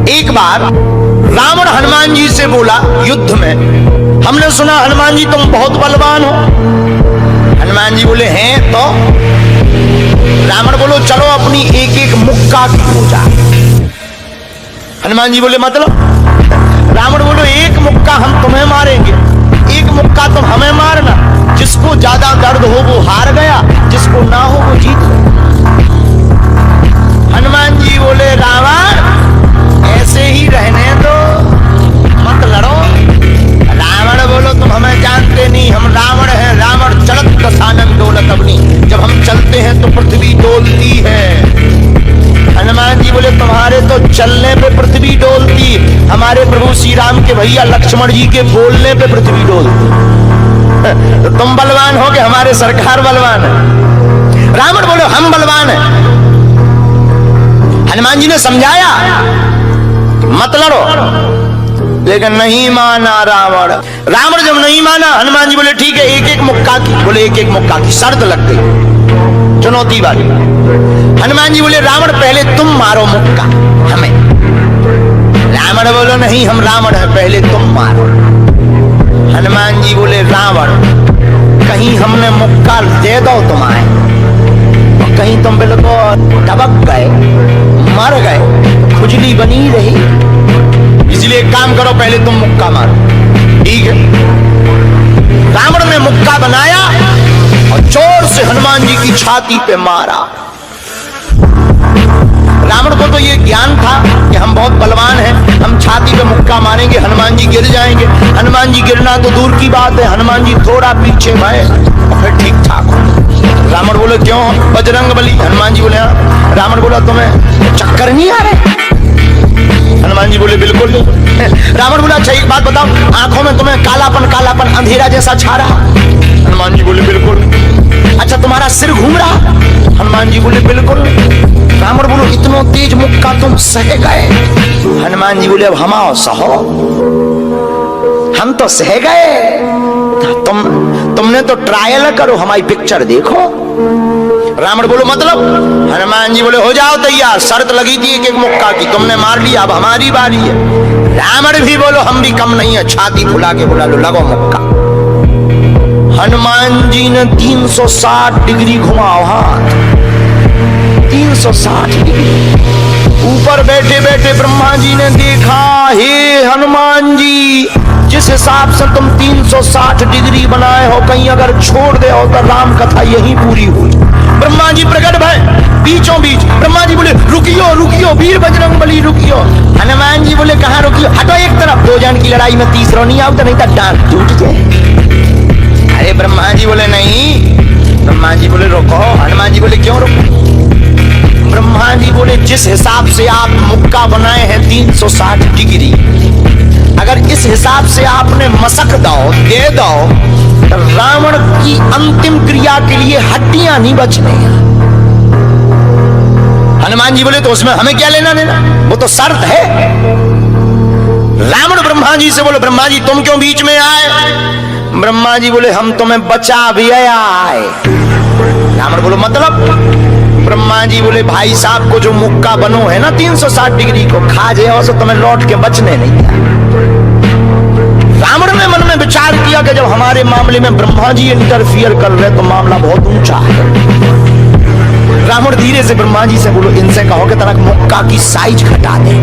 एक बार रावण हनुमान जी से बोला युद्ध में, हमने सुना हनुमान जी तुम बहुत बलवान हो। हनुमान जी बोले हैं तो? रावण बोलो चलो अपनी एक एक मुक्का की पूजा। हनुमान जी बोले मतलब? रावण बोलो एक मुक्का हम तुम्हें मारेंगे, एक मुक्का तुम हमें मारना, जिसको ज्यादा दर्द हो वो हार गया, जिसको ना हो वो जीत गया। हनुमान जी बोले रावण ऐसे ही रहने दो, मत लड़ो। रावण बोलो तुम हमें जानते नहीं, हम रावण हैं, रावण चलत कसानन डोलत अपनी, जब हम चलते हैं तो पृथ्वी डोलती है। हनुमान जी बोले तुम्हारे तो चलने पे पृथ्वी डोलती, हमारे प्रभु श्री राम के भैया लक्ष्मण जी के बोलने पे पृथ्वी डोलती। तो तुम बलवान हो कि हमारे सरकार बलवान है? रावण बोले हम बलवान हैं। हनुमान जी ने समझाया मत लड़ो, लेकिन नहीं माना रावण। रावण जब नहीं माना, हनुमान जी बोले ठीक है एक एक मुक्का की, बोले एक एक मुक्का की। शर्त लग गई चुनौती वाली। हनुमान जी बोले रावण पहले तुम मारो मुक्का हमें। रावण बोलो नहीं हम रावण हैं, पहले तुम मारो। हनुमान जी बोले रावण कहीं हमने मुक्का दे दो तुम्हारे, और कहीं तुम बिल्कुल टबक गए मर गए, खुजली बनी रही, इसलिए एक काम करो पहले तुम मुक्का मारो। ठीक है। रावण ने मुक्का बनाया और जोर से हनुमान जी की छाती पे मारा। रावण को तो ये ज्ञान था कि हम बहुत बलवान हैं, हम छाती पे मुक्का मारेंगे हनुमान जी गिर जाएंगे। हनुमान जी गिरना तो दूर की बात है, हनुमान जी थोड़ा पीछे भय और फिर ठीक ठाक हो। रावण बोले क्यों बजरंग बली? हनुमान जी बोले हाँ। रावण बोला तुम्हें चक्कर नहीं आ रहे? हनुमान जी बोले बिल्कुल नहीं। रावण बोला अच्छा एक बात बताओ, आंखों में तुम्हें कालापन कालापन अंधेरा जैसा छा रहा? हनुमान जी बोले बिल्कुल। अच्छा तुम्हारा सिर घूम रहा? हनुमान जी बोले बिल्कुल। रावण बोलो इतना तेज मुक्का तुम सह गए? हनुमान जी बोले अब हम आओ सहो, हम तो सह गए, तुमने तो ट्रायल करो, हमारी पिक्चर देखो। रावण बोलो मतलब? हनुमान जी बोले हो जाओ तैयार, शर्त लगी थी एक एक मुक्का की, तुमने मार लिया, अब हमारी बारी है। रावण भी बोलो हम भी कम नहीं है, छाती फुला के बोला लो लगो मुक्का। हनुमान जी ने 360 डिग्री घुमाओ हाथ, 360 डिग्री। ऊपर बैठे बैठे ब्रह्मा जी ने देखा, हे हनुमान जी जिस हिसाब से तुम 360 डिग्री बनाए हो, कहीं अगर छोड़ दे हो तो राम कथा यही पूरी हुई। ब्रह्मा जी प्रकट भय बीचों बीच। ब्रह्मा जी बोले रुकियो रुकियो वीर बजरंग बली रुकियो। हनुमान जी बोले कहां रुकियो? हटो एक तरफ, दो जन की लड़ाई में तीसरा नहीं आओ तो नहीं तो डांट टूट जाए। अरे ब्रह्मा जी बोले नहीं। ब्रह्मा जी बोले रुको। हनुमान जी बोले क्यों रुको? ब्रह्मा जी बोले जिस हिसाब से आप मुक्का बनाए हैं 360 डिग्री, अगर इस हिसाब से आपने मसक दो दे दो तो रावण की अंतिम क्रिया के लिए हड्डियां नहीं बचने। हनुमान जी बोले तो उसमें हमें क्या लेना देना, वो तो शर्त है। रावण ब्रह्मा जी से बोले ब्रह्मा जी तुम क्यों बीच में आए? ब्रह्मा जी बोले हम तुम्हें बचा भी आए। रावण बोलो मतलब? ब्रह्मा जी बोले भाई साहब को जो मुक्का बनो है ना 360 डिग्री को खा जाओ तो तुम्हें लौट के बचने नहीं दिया। रावण ने मन में विचार किया कि जब हमारे मामले में ब्रह्मा जी इंटरफियर कर रहे तो मामला बहुत ऊंचा है। रावण धीरे से ब्रह्मा जी से बोलो इनसे कहो कि तरह मुक्का की साइज घटा दे,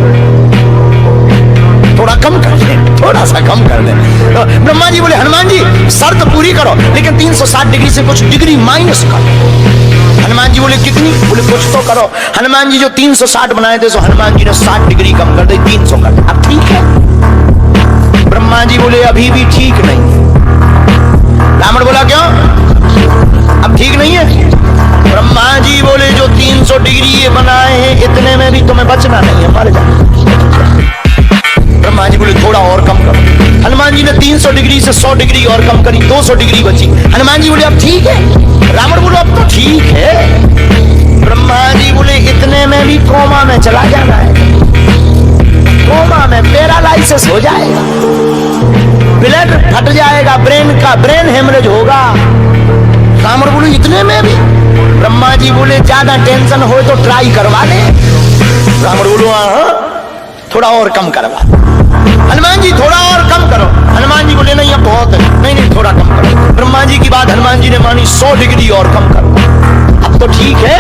थोड़ा कम कर दे, थोड़ा सा कम कर दे। तो ब्रह्मा जी बोले हनुमान जी शर्त पूरी करो, लेकिन 360 डिग्री से कुछ डिग्री माइनस करो। हनुमान जी बोले कितनी? बोले कुछ तो करो। हनुमान जी जो 360 बनाए थे, सो हनुमान जी ने 60 डिग्री कम कर दी, 300 कर दिया। अब ठीक है? ब्रह्मा जी बोले अभी भी ठीक नहीं। रावण बोला क्यों? अब ठीक नहीं है? ब्रह्मा जी बोले जो 300 डिग्री ये बनाए हैं इतने में भी तुम्हें बचना नहीं है, मर जाना। ब्रह्मा जी बोले थोड़ा और कम करो। हनुमान जी ने 300 डिग्री से 100 डिग्री और कम करी, 200 डिग्री बची। हनुमान जी बोले अब ठीक है? रावण बोले अब तो ठीक है। ब्रह्मा जी बोले इतने में भी कोमा में चला जाना है, कोमा में पैरालाइसिस हो जाएगा, ब्लड फट जाएगा, ब्रेन हेमरेज होगा। रावण बोले इतने में भी? ब्रह्मा जी बोले ज्यादा टेंशन हो तो ट्राई करवा ले। रावण बोलो हाँ थोड़ा और कम करवा। हनुमान जी थोड़ा और कम करो। हनुमान जी बोले नहीं अब बहुत है, नहीं नहीं थोड़ा कम करो। ब्रह्मा जी की बात हनुमान जी ने मानी, 100 डिग्री और कम करो। अब तो ठीक है,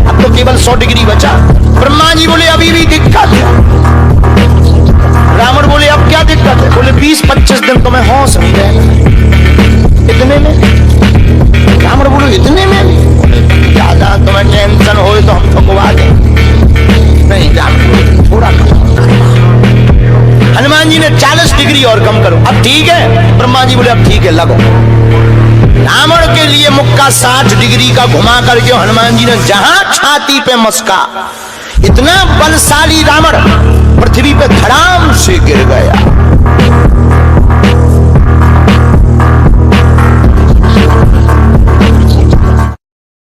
अब तो केवल 100 डिग्री बचा। ब्रह्मा जी बोले अभी भी दिक्कत है। रावण बोले अब क्या दिक्कत है? बोले 20-25 दिन तो मैं होश नहीं रहेगा। इतने में? रावण बोले इतने में? ज्यादा तुम्हें टेंशन हो तो हम तो गुवा दें। नहीं, रावण बोले थोड़ा कम। हनुमान जी ने 40 डिग्री और कम करो। अब ठीक है? ब्रह्मा जी बोले अब ठीक है, लगो। रावण के लिए मुक्का 60 डिग्री का घुमा करके हनुमान जी ने जहां छाती पे मस्का, इतना बलशाली रावण पृथ्वी पे धड़ाम से गिर गया।